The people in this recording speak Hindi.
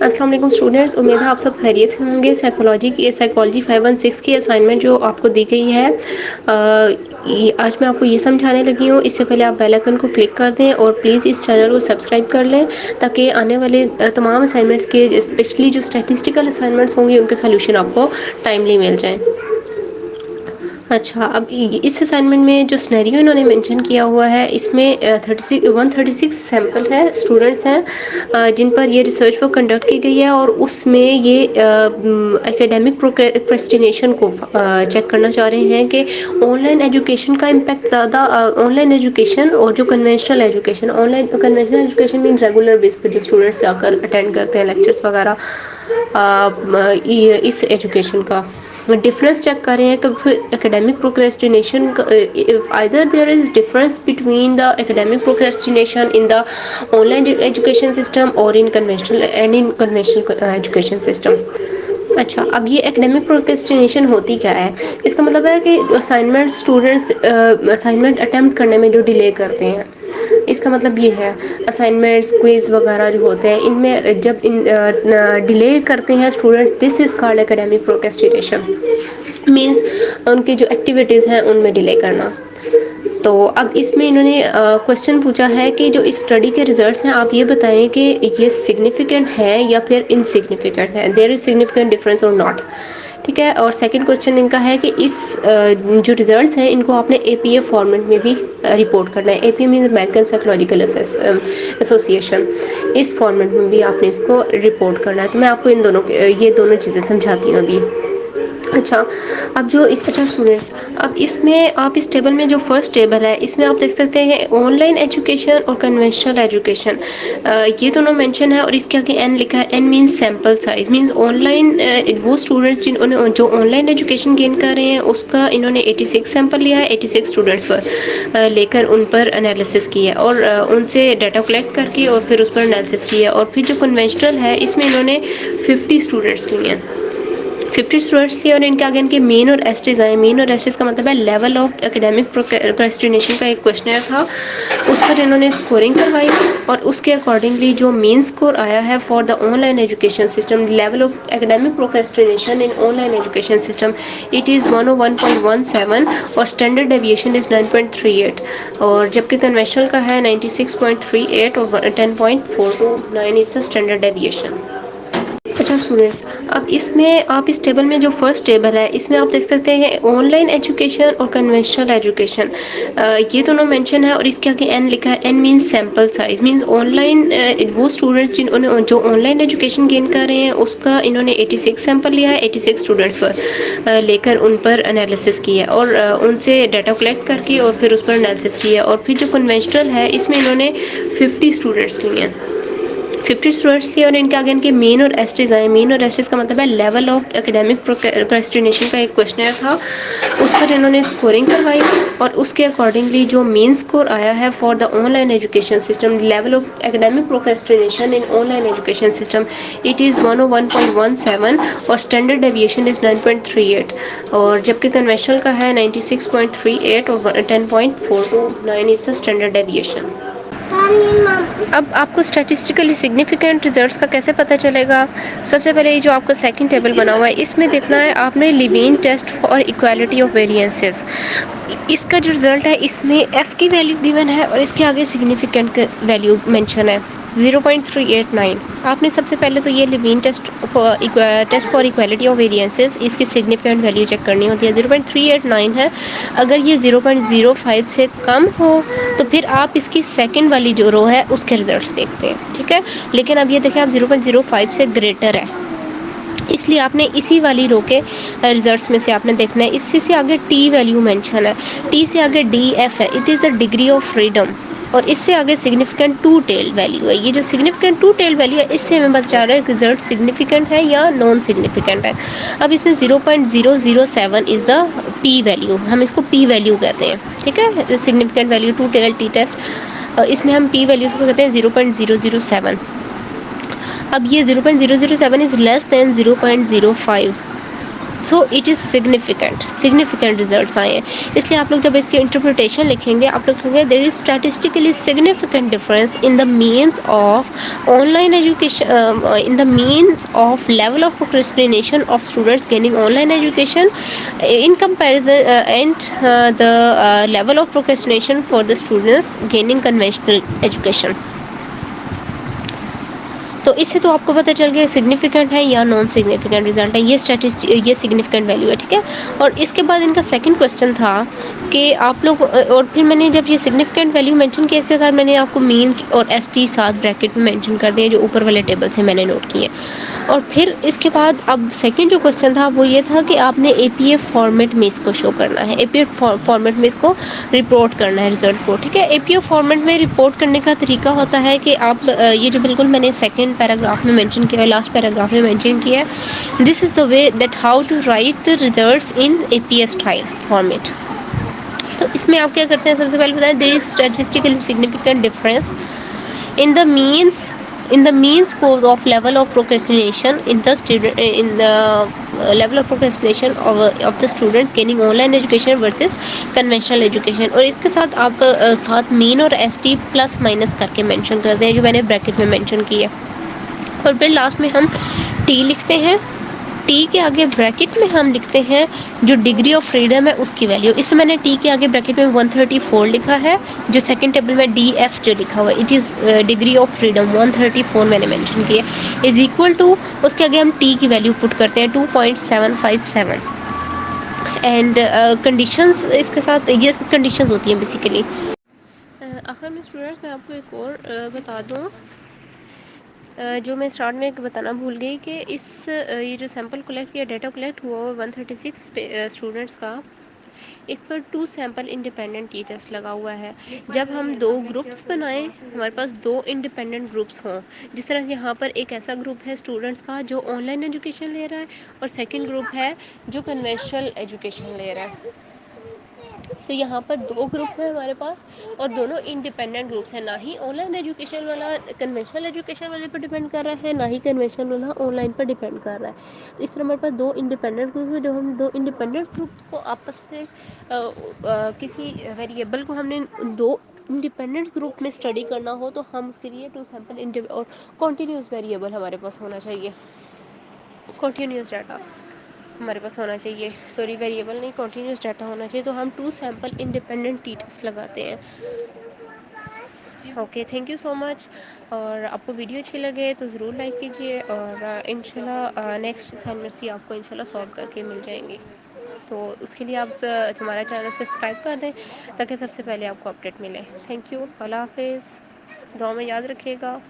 अस्सलाम वालेकुम स्टूडेंट्स, उम्मीद है आप सब खैरियत से होंगे। साइकोलॉजी 516 की असाइनमेंट जो आपको दी गई है, आज मैं आपको ये समझाने लगी हूँ। इससे पहले आप बेल आइकन को क्लिक कर दें और प्लीज़ इस चैनल को सब्सक्राइब कर लें ताकि आने वाले तमाम असाइनमेंट्स के, स्पेशली जो स्टैटिस्टिकल असाइनमेंट्स होंगे, उनके सोल्यूशन आपको टाइमली मिल जाएँ। अच्छा, अब इस असाइनमेंट में जो सिनेरियो इन्होंने मेंशन किया हुआ है, इसमें 136 सैम्पल है, स्टूडेंट्स हैं जिन पर ये रिसर्च वर्क कंडक्ट की गई है और उसमें ये एकेडमिक प्रोक्रेस्टिनेशन को चेक करना चाह रहे हैं कि ऑनलाइन एजुकेशन का इम्पैक्ट ज़्यादा, ऑनलाइन एजुकेशन और जो conventional education, online conventional education mean regular base पर जो स्टूडेंट्स आकर अटेंड करते हैं लेक्चर्स वगैरह, इस एजुकेशन का डिफरेंस चेक कर रहे हैं कि academic procrastination, either there is difference between the academic procrastination in the online education system और इन कन्वेंशनल एजुकेशन सिस्टम। अच्छा, अब ये एकेडमिक प्रोक्रेस्टिनेशन होती क्या है? इसका मतलब है कि असाइनमेंट स्टूडेंट्स असाइनमेंट अटेम्प्ट करने में जो डिले करते हैं, इसका मतलब ये है असाइनमेंट्स क्विज वगैरह जो होते हैं, इनमें जब डिले करते हैं student, this is called academic procrastination. Means उनकी जो एक्टिविटीज़ हैं उनमें डिले करना। तो अब इसमें इन्होंने क्वेश्चन पूछा है कि जो इस स्टडी के रिजल्ट्स हैं, आप ये बताएं कि ये सिग्निफिकेंट है या फिर इनसिग्निफिकेंट है, देयर इज सिग्निफिकेंट डिफरेंस और नॉट। ठीक है। और सेकंड क्वेश्चन इनका है कि इस जो रिजल्ट्स हैं इनको आपने एपीए फॉर्मेट में भी रिपोर्ट करना है। APA means American psychological association, इस फॉर्मेट में भी आपने इसको रिपोर्ट करना है। तो मैं आपको ये दोनों चीज़ें समझाती हूँ अभी। अच्छा, अब जो इस अच्छा स्टूडेंट्स, अब इसमें आप इस टेबल में जो फर्स्ट टेबल है, इसमें आप देख सकते हैं ऑनलाइन एजुकेशन और कन्वेंशनल एजुकेशन, ये दोनों मेंशन है और इसके आगे एन लिखा है। N means sample size, means online वो स्टूडेंट्स जिन्होंने जो ऑनलाइन एजुकेशन गेन कर रहे हैं उसका इन्होंने 86 सैंपल लिया है, 86 स्टूडेंट्स पर लेकर उन पर एनालिसिस किया और उनसे डाटा कलेक्ट करके और फिर उस पर एनालिसिस किया। और फिर जो कन्वेंशनल है, इसमें इन्होंने 50 स्टूडेंट्स लिए हैं, 50 स्टूडेंट्स थे और इनके आगे इनके मेन और एस्टेज आए। मेन और एस्टेज का मतलब है लेवल ऑफ एकेडमिक प्रोक्रेस्टिनेशन का एक क्वेश्चनर था, उस पर इन्होंने स्कोरिंग करवाई और उसके अकॉर्डिंगली जो मेन स्कोर आया है for the online education system, level of academic procrastination in online education system, it is 101.17 और स्टैंडर्ड डेविएशन इज़ 9.38 और जबकि कन्वेंशनल का है 96.38 और 10.429 इज़ द स्टैंडर्ड डेविएशन। अच्छा स्टूडेंट्स, अब इसमें आप इस टेबल में जो फर्स्ट टेबल है, इसमें आप देख सकते हैं ऑनलाइन एजुकेशन और कन्वेंशनल एजुकेशन, ये दोनों मेंशन है और इसके आगे एन लिखा है। N means sample size, means online वो स्टूडेंट्स जिन्होंने जो ऑनलाइन एजुकेशन गेन कर रहे हैं उसका इन्होंने 86 सैंपल लिया है, 86 स्टूडेंट्स पर लेकर उन पर एनालिसिस किया और उनसे डाटा कलेक्ट करके और फिर उस पर एनालिसिस किया। और फिर जो कन्वेंशनल है, इसमें इन्होंने 50 स्टूडेंट्स लिए हैं, 50 स्टूडेंट्स थे और इनके आगे इनके मेन और एस्टेज आए। मेन और एस्टेज का मतलब है लेवल ऑफ एकेडमिक प्रोक्रेस्टिनेशन का एक क्वेश्चनर था, उस पर इन्होंने स्कोरिंग करवाई और उसके अकॉर्डिंगली जो मेन स्कोर आया है for the online education system, level of academic procrastination in online education system, it is 101.17 और स्टैंडर्ड डेविएशन इज़ 9.38 और जबकि कन्वेंशनल का है 96.38 और 10.429 इज़ द स्टैंडर्ड डेविएशन। अब आपको स्टैटिस्टिकली सिग्निफिकेंट रिजल्ट्स का कैसे पता चलेगा? सबसे पहले ये जो आपका सेकंड टेबल बना हुआ है, इसमें देखना है आपने Levene test for equality of variances. इसका जो रिजल्ट है, इसमें एफ की वैल्यू गिवन है और इसके आगे सिग्निफिकेंट वैल्यू मेंशन है 0.389। आपने सबसे पहले तो ये Levene test for equality of variances, इसकी सिग्निफिकेंट वैल्यू चेक करनी होती है। 0.389 है। अगर ये 0.05 से कम हो तो फिर आप इसकी सेकंड वाली जो रो है उसके रिजल्ट्स देखते हैं, ठीक है। लेकिन अब ये देखें, आप 0.05 से ग्रेटर है, इसलिए आपने इसी वाली रो के रिजल्ट्स में से आपने देखना है। इससे से आगे टी वैल्यू मेंशन है, टी से आगे डी एफ है, it is the degree of freedom, और इससे आगे सिग्निफिकेंट टू टेल वैल्यू है। ये जो सिग्निफिकेंट टू टेल वैल्यू है, इससे हमें पता चल रहा है रिजल्ट सिग्निफिकेंट है या नॉन सिग्निफिकेंट है। अब इसमें 0.007 इज़ द पी वैल्यू, हम इसको पी वैल्यू कहते हैं, ठीक है। Significant value two tail T test, इसमें हम पी वैल्यू को कहते हैं 0.007। अब ये 0.007 is less than 0.05, so it is significant results आए हैं। इसलिए आप लोग जब इसकी इंटरप्रिटेशन लिखेंगे, आप लोग लिखेंगे there is statistically significant difference in the means of online education, in the means of level of procrastination of students gaining online education in comparison and the level of procrastination for the students gaining conventional education. तो इससे तो आपको पता चल गया सिग्निफिकेंट है या नॉन सिग्निफिकेंट रिजल्ट है, ये स्टैटिस्टिक, ये सिग्निफिकेंट वैल्यू है, ठीक है। और इसके बाद इनका सेकंड क्वेश्चन था कि आप लोग और फिर मैंने जब ये सिग्निफिकेंट वैल्यू मेंशन किया, इसके साथ मैंने आपको मीन और एसटी साथ ब्रैकेट में मेंशन कर दिए, जो ऊपर वाले टेबल से मैंने नोट किए। और फिर इसके बाद अब सेकंड जो क्वेश्चन था वो ये था कि आपने एपीएफ फॉर्मेट में इसको शो करना है, एपीएफ फॉर्मेट में इसको रिपोर्ट करना है रिजल्ट को, ठीक है। एपीएफ फॉर्मेट में रिपोर्ट करने का तरीका होता है कि आप ये जो बिल्कुल मैंने सेकंड पैराग्राफ में मेंशन किया है, लास्ट पैराग्राफ में मेंशन किया है, this is the way that how to write the results in APS style format. तो इसमें आप क्या करते हैं, सबसे पहले बताएं there is statistically significant difference in the mean scores of level of procrastination in the student in the level of procrastination of the students gaining online education versus conventional education। और इसके साथ आप साथ मीन और एस टी प्लस माइनस करके मेंशन कर दें, जो मैंने ब्रैकेट में मेंशन किया। और फिर लास्ट में हम टी लिखते हैं, टी के आगे ब्रैकेट में हम लिखते हैं जो डिग्री ऑफ फ्रीडम है उसकी वैल्यू। इसमें मैंने टी के आगे ब्रैकेट में 134 लिखा है, जो सेकंड टेबल में डी एफ जो लिखा हुआ है it is degree of freedom 134 मैंने मेंशन किया, इज इक्वल टू उसके आगे हम टी की वैल्यू पुट करते हैं 2.757। एंड कंडीशंस इसके साथ ये कंडीशंस होती हैं बेसिकली। आखिर में स्टूडेंट्स मैं आपको एक और बता दूँ, जो मैं स्टार्ट में बताना भूल गई कि ये जो सैम्पल कलेक्ट किया, डाटा कलेक्ट हुआ 136 स्टूडेंट्स का, इस पर 2 सैम्पल इंडिपेंडेंट टीचर्स लगा हुआ है। जब हम 2 ग्रुप्स बनाएं, हमारे पास 2 इंडिपेंडेंट ग्रुप्स हों, जिस तरह यहाँ पर एक ऐसा ग्रुप है स्टूडेंट्स का जो ऑनलाइन एजुकेशन ले रहा है और सेकंड ग्रुप है जो कन्वेंशनल एजुकेशन ले रहा है। तो यहाँ पर 2 ग्रुप्स हैं हमारे पास और दोनों इंडिपेंडेंट ग्रुप्स हैं, ना ही ऑनलाइन एजुकेशन वाला कन्वेंशनल एजुकेशन वाले पर डिपेंड कर रहा है, ना ही कन्वेंशनल वाला ऑनलाइन पर डिपेंड कर रहा है। तो इस तरह हमारे पास 2 इंडिपेंडेंट ग्रुप हैं। जब हम 2 इंडिपेंडेंट ग्रुप को आपस में किसी वेरिएबल को हमने 2 इंडिपेंडेंट ग्रुप में स्टडी करना हो तो हम उसके लिए 2 सैम्पल और कॉन्टीन्यूस वेरिएबल हमारे पास होना चाहिए, कॉन्टीन्यूस डाटा हमारे पास होना चाहिए, सॉरी वेरिएबल नहीं, कॉन्टीन्यूस डाटा होना चाहिए। तो हम 2 सैम्पल इंडिपेंडेंट टी टेस्ट लगाते हैं। Okay, thank you so much. और आपको वीडियो अच्छी लगे तो ज़रूर लाइक कीजिए और इंशाल्लाह नेक्स्ट असाइनमेंट्स भी आपको इंशाल्लाह सॉल्व करके मिल जाएंगी। तो उसके लिए आप हमारा चैनल सब्सक्राइब कर दें ताकि सबसे पहले आपको अपडेट मिले। थैंक यू, अल्लाह हाफिज़, दुआ में याद रखिएगा।